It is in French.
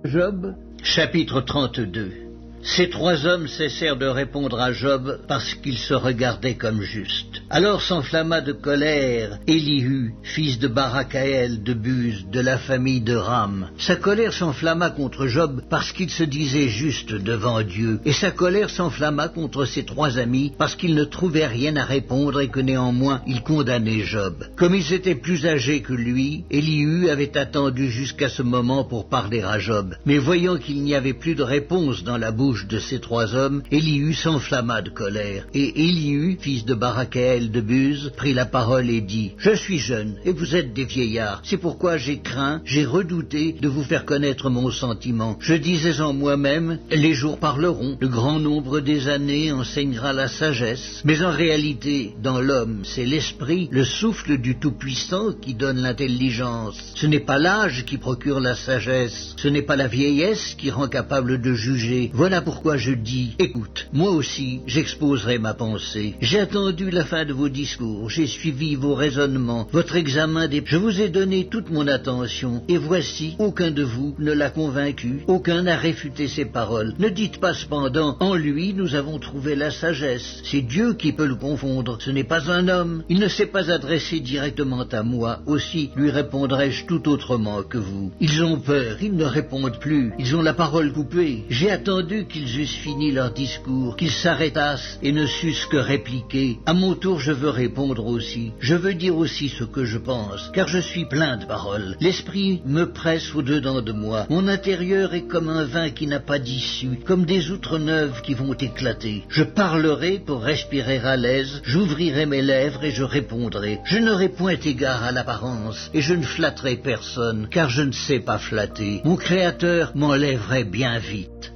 Job, chapitre 32. Ces trois hommes cessèrent de répondre à Job parce qu'ils se regardaient comme justes. Alors s'enflamma de colère Élihu, fils de Barakaël de Buz, de la famille de Ram. Sa colère s'enflamma contre Job parce qu'il se disait juste devant Dieu. Et sa colère s'enflamma contre ses trois amis parce qu'ils ne trouvaient rien à répondre et que néanmoins ils condamnaient Job. Comme ils étaient plus âgés que lui, Élihu avait attendu jusqu'à ce moment pour parler à Job. Mais voyant qu'il n'y avait plus de réponse dans la bouche de ces trois hommes, Élihu s'enflamma de colère. Et Élihu, fils de Barakaël de Buz, prit la parole et dit: « Je suis jeune, et vous êtes des vieillards. C'est pourquoi j'ai craint, j'ai redouté de vous faire connaître mon sentiment. Je disais en moi-même, les jours parleront, le grand nombre des années enseignera la sagesse. Mais en réalité, dans l'homme, c'est l'esprit, le souffle du Tout-Puissant qui donne l'intelligence. Ce n'est pas l'âge qui procure la sagesse, ce n'est pas la vieillesse qui rend capable de juger. Voilà pourquoi je dis, écoute, moi aussi, j'exposerai ma pensée. J'ai attendu la fin de vos discours, j'ai suivi vos raisonnements, votre examen des... Je vous ai donné toute mon attention, et voici, aucun de vous ne l'a convaincu, aucun n'a réfuté ses paroles. Ne dites pas cependant, en lui, nous avons trouvé la sagesse. C'est Dieu qui peut le confondre, ce n'est pas un homme. Il ne s'est pas adressé directement à moi, aussi lui répondrai-je tout autrement que vous. Ils ont peur, ils ne répondent plus, ils ont la parole coupée. J'ai attendu qu'ils eussent fini leur discours, qu'ils s'arrêtassent et ne sussent que répliquer. À mon tour, je veux répondre aussi. Je veux dire aussi ce que je pense, car je suis plein de paroles. L'esprit me presse au-dedans de moi. Mon intérieur est comme un vin qui n'a pas d'issue, comme des outres neuves qui vont éclater. Je parlerai pour respirer à l'aise, j'ouvrirai mes lèvres et je répondrai. Je n'aurai point égard à l'apparence, et je ne flatterai personne, car je ne sais pas flatter. Mon Créateur m'enlèverait bien vite.